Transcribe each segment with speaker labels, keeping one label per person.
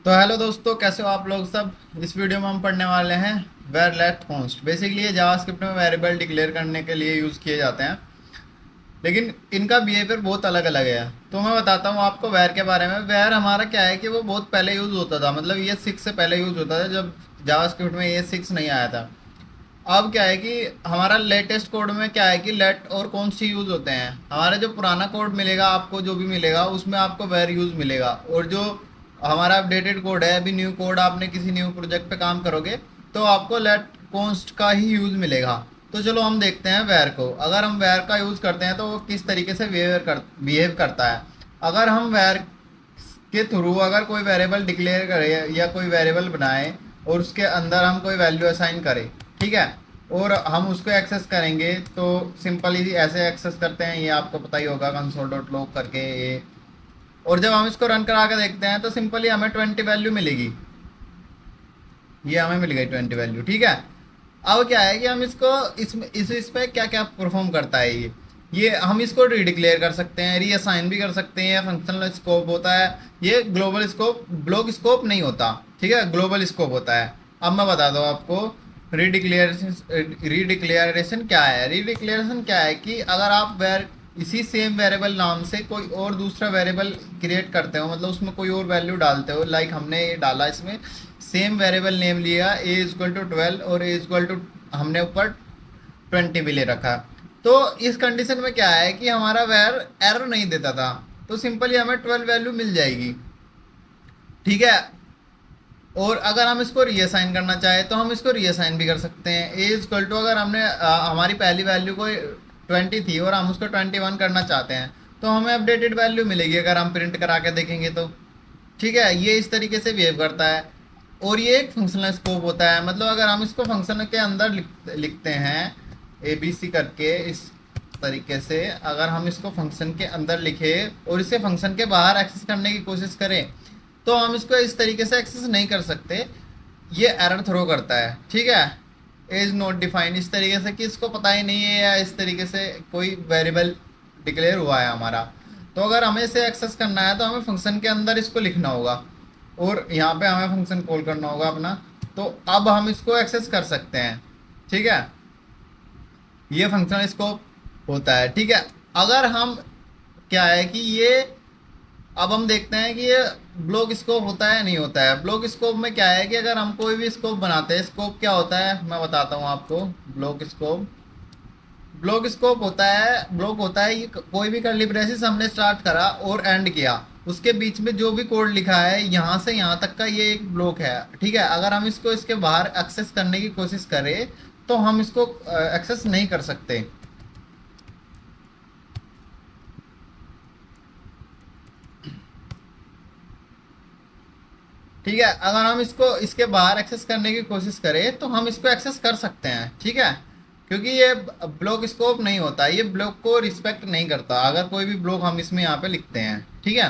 Speaker 1: तो हेलो दोस्तों, कैसे हो आप लोग सब। इस वीडियो में हम पढ़ने वाले हैं वेर लेट कॉन्स्ट। बेसिकली ये जावास्क्रिप्ट में वेरिएबल डिक्लेयर करने के लिए यूज़ किए जाते हैं, लेकिन इनका बिहेवियर बहुत अलग अलग है। तो मैं बताता हूँ आपको वेर के बारे में। वेर हमारा क्या है कि वो बहुत पहले यूज़ होता था, मतलब ये 6 से पहले यूज़ होता था, जब जावास्क्रिप्ट में ये 6 नहीं आया था। अब क्या है कि हमारा लेटेस्ट कोड में क्या है कि लेट और कॉन्स्ट यूज़ होते हैं। हमारा जो पुराना कोड मिलेगा आपको, जो भी मिलेगा उसमें आपको वेर यूज़ मिलेगा, और जो हमारा अपडेटेड कोड है, अभी न्यू कोड आपने किसी न्यू प्रोजेक्ट पे काम करोगे तो आपको लेट कॉन्स्ट का ही यूज़ मिलेगा। तो चलो हम देखते हैं वेर को। अगर हम वेर का यूज़ करते हैं तो वो किस तरीके से बिहेव करता है। अगर हम वेर के थ्रू अगर कोई वेरिएबल डिक्लेयर करें या कोई वेरिएबल बनाए और उसके अंदर हम कोई वैल्यू असाइन करें, ठीक है, और हम उसको एक्सेस करेंगे तो सिंपली ऐसे एक्सेस करते हैं, ये आपको पता ही होगा, कंसोल डॉट लॉग करके ये। और जब हम इसको रन करा के देखते हैं तो सिंपली हमें 20 वैल्यू मिलेगी। ये हमें मिल गई 20 वैल्यू, ठीक है। अब क्या है कि हम इसको इस पे क्या क्या परफॉर्म करता है ये हम इसको रीडिक्लेयर कर सकते हैं, रीअसाइन भी कर सकते हैं। फंक्शनल स्कोप होता है ये, ग्लोबल स्कोप, ब्लॉक स्कोप नहीं होता, ठीक है, ग्लोबल स्कोप होता है। अब मैं बता दूँ आपको रीडिक्लेरेशन क्या है। रीडिक्लेरेशन क्या है कि अगर आप इसी सेम वेरिएबल नाम से कोई और दूसरा वेरिएबल क्रिएट करते हो, मतलब उसमें कोई और वैल्यू डालते हो, लाइक हमने ये डाला, इसमें सेम वेरिएबल नेम लिया ए इजक्वल टू 12 और ए इजक्वल टू हमने ऊपर 20 भी ले रखा। तो इस कंडीशन में क्या है कि हमारा वेर एरर नहीं देता था, तो सिंपली हमें 12 वैल्यू मिल जाएगी, ठीक है। और अगर हम इसको रीअसाइन करना चाहें तो हम इसको रीअसाइन भी कर सकते हैं। ए इजक्वल टू अगर हमने हमारी पहली वैल्यू को 20 थी और हम उसको 21 करना चाहते हैं तो हमें अपडेटेड वैल्यू मिलेगी अगर हम प्रिंट करा के देखेंगे तो, ठीक है। ये इस तरीके से बिहेव करता है। और ये एक फंक्शनल स्कोप होता है, मतलब अगर हम इसको फंक्शन के अंदर लिखते हैं ए बी सी करके, इस तरीके से अगर हम इसको फंक्शन के अंदर लिखे और इसे फंक्शन के बाहर एक्सेस करने की कोशिश करें तो हम इसको इस तरीके से एक्सेस नहीं कर सकते, ये एरर थ्रो करता है, ठीक है। इज नॉट डिफाइंड, इस तरीके से कि इसको पता ही नहीं है या इस तरीके से कोई वेरिएबल डिक्लेयर हुआ है हमारा। तो अगर हमें इसे एक्सेस करना है तो हमें फंक्शन के अंदर इसको लिखना होगा और यहाँ पे हमें फंक्शन कॉल करना होगा अपना। तो अब हम इसको एक्सेस कर सकते हैं, ठीक है। ये फंक्शनल स्कोप होता है, ठीक है। अगर हम क्या है कि ये, अब हम देखते हैं कि ये ब्लॉक स्कोप होता है नहीं होता है। ब्लॉक स्कोप में क्या है कि अगर हम कोई भी स्कोप बनाते हैं, स्कोप क्या होता है मैं बताता हूँ आपको। ब्लॉक स्कोप होता है, ब्लॉक होता है ये कोई भी कर्ली ब्रेसेस हमने स्टार्ट करा और एंड किया, उसके बीच में जो भी कोड लिखा है यहाँ से यहाँ तक का ये एक ब्लॉक है, ठीक है। अगर हम इसको इसके बाहर एक्सेस करने की कोशिश करें तो हम इसको एक्सेस नहीं कर सकते, ठीक है। अगर हम इसको इसके बाहर एक्सेस करने की कोशिश करें तो हम इसको एक्सेस कर सकते हैं, ठीक है, क्योंकि ये ब्लॉक स्कोप नहीं होता, ये ब्लॉक को रिस्पेक्ट नहीं करता अगर कोई भी ब्लॉक हम इसमें यहाँ पे लिखते हैं, ठीक है।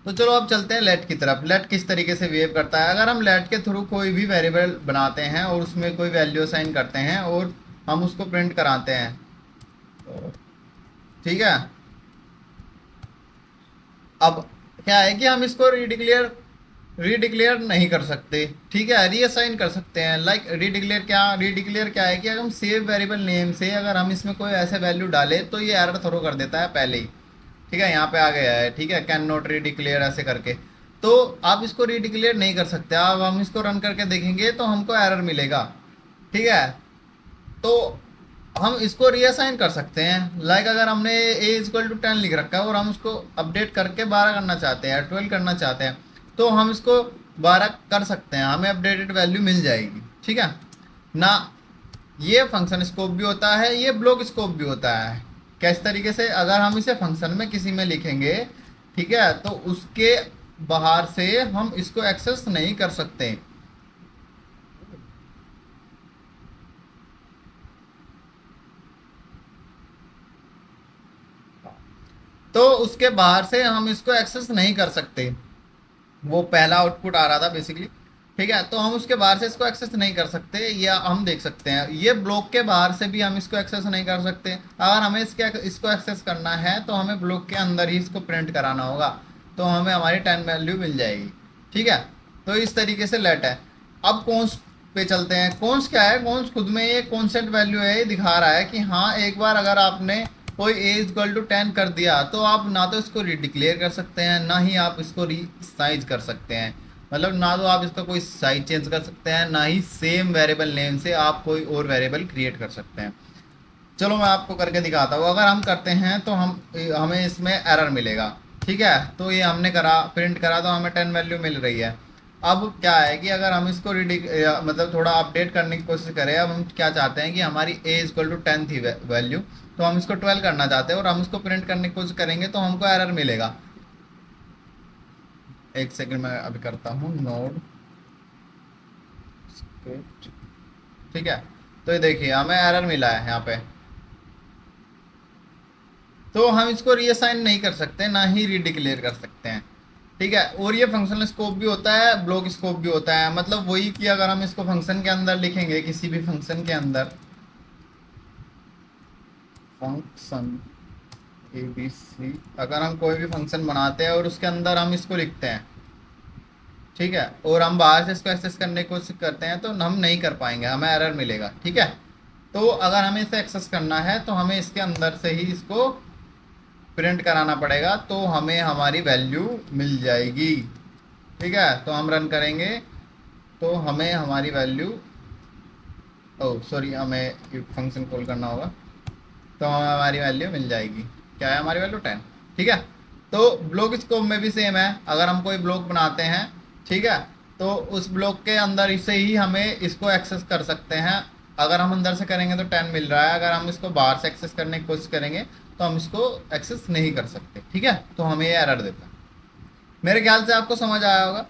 Speaker 1: तो चलो अब चलते हैं लेट की तरफ। लेट किस तरीके से बिहेव करता है। अगर हम लेट के थ्रू कोई भी वेरिएबल बनाते हैं और उसमें कोई वैल्यू असाइन करते हैं और हम उसको प्रिंट कराते हैं, ठीक है। अब क्या है कि हम इसको रीडिक्लेयर नहीं कर सकते, ठीक है, रीअसाइन कर सकते हैं। लाइक रीडिक्लेयर क्या है कि अगर हम सेव वेरिएबल नेम से अगर हम इसमें कोई ऐसे वैल्यू डालें तो ये एरर थ्रो कर देता है पहले ही, ठीक है। यहाँ पे आ गया है, ठीक है, कैन नॉट रीडिक्लेयर ऐसे करके। तो आप इसको रीडिक्लेयर नहीं कर सकते। अब हम इसको रन करके देखेंगे तो हमको एरर मिलेगा, ठीक है। तो हम इसको रीअसाइन कर सकते हैं। लाइक अगर हमने ए इजक्वल टू 10 लिख रखा है और हम उसको अपडेट करके 12 करना चाहते हैं, 12 करना चाहते हैं, तो हम इसको 12 कर सकते हैं, हमें अपडेटेड वैल्यू मिल जाएगी, ठीक है ना। ये फंक्शन स्कोप भी होता है, ये ब्लॉक स्कोप भी होता है। किस तरीके से, अगर हम इसे फंक्शन में किसी में लिखेंगे, ठीक है, तो उसके बाहर से हम इसको एक्सेस नहीं कर सकते, तो उसके बाहर से हम इसको एक्सेस नहीं कर सकते। वो पहला आउटपुट आ रहा था बेसिकली, ठीक है, तो हम उसके बाहर से इसको एक्सेस नहीं कर सकते। या हम देख सकते हैं ये ब्लॉक के बाहर से भी हम इसको एक्सेस नहीं कर सकते। अगर हमें इसको एक्सेस करना है तो हमें ब्लॉक के अंदर ही इसको प्रिंट कराना होगा, तो हमें हमारी 10 वैल्यू मिल जाएगी, ठीक है। तो इस तरीके से लेट है। अब कॉन्स पे चलते हैं। कॉन्स क्या है? कॉन्स खुद में ये कॉन्स्टेंट वैल्यू है, ये दिखा रहा है कि हाँ एक बार अगर आपने कोई a इक्वल टू 10 कर दिया तो आप ना तो इसको रीडिक्लेयर कर सकते हैं, ना ही आप इसको रीसाइज कर सकते हैं। मतलब ना तो आप इसका कोई साइज चेंज कर सकते हैं, ना ही सेम वेरिएबल नेम से आप कोई और वेरिएबल क्रिएट कर सकते हैं। चलो मैं आपको करके दिखाता हूँ। अगर हम करते हैं तो हमें इसमें एरर मिलेगा। ठीक है, तो ये हमने करा, प्रिंट करा तो हमें 10 वैल्यू मिल रही है। अब क्या है कि अगर हम इसको मतलब थोड़ा अपडेट करने की कोशिश करें, अब हम क्या चाहते हैं कि हमारी a इक्वल टू 10 थी वैल्यू, तो हम इसको 12 करना चाहते हैं और हम इसको प्रिंट करने की कोशिश करेंगे तो हमको एरर मिलेगा। एक सेकंड मैं अभी करता हूँ नोड स्क्रिप्ट। ठीक है, तो ये देखिए हमें एरर मिला है यहाँ पे। तो हम इसको रीअसाइन नहीं कर सकते, ना ही रीडिक्लेयर कर सकते हैं। ठीक है, और ये फंक्शनल स्कोप भी होता है, ब्लॉक स्कोप भी होता है। मतलब वही कि अगर हम इसको फंक्शन के अंदर लिखेंगे, किसी भी फंक्शन के अंदर, फंक्शन ABC, अगर हम कोई भी फंक्शन बनाते हैं और उसके अंदर हम इसको लिखते हैं, ठीक है, और हम बाहर से इसको एक्सेस करने की कोशिश करते हैं तो हम नहीं कर पाएंगे, हमें एरर मिलेगा। ठीक है, तो अगर हमें इसे एक्सेस करना है तो हमें इसके अंदर से ही इसको प्रिंट कराना पड़ेगा, तो हमें हमारी वैल्यू मिल जाएगी। ठीक है, तो हम रन करेंगे तो हमें हमारी वैल्यू, ओह सॉरी, हमें फंक्शन कॉल करना होगा, तो हमें हमारी वैल्यू मिल जाएगी। क्या है हमारी वैल्यू? 10। ठीक है, तो ब्लॉक स्कोप में भी सेम है। अगर हम कोई ब्लॉक बनाते हैं, ठीक है, तो उस ब्लॉक के अंदर से ही हमें इसको एक्सेस कर सकते हैं। अगर हम अंदर से करेंगे तो 10 मिल रहा है, अगर हम इसको बाहर से एक्सेस करने की कोशिश करेंगे तो हम इसको एक्सेस नहीं कर सकते। ठीक है, तो हमें ये एरर देता है। मेरे ख्याल से आपको समझ आया होगा।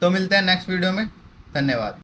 Speaker 1: तो मिलते हैं नेक्स्ट वीडियो में। धन्यवाद।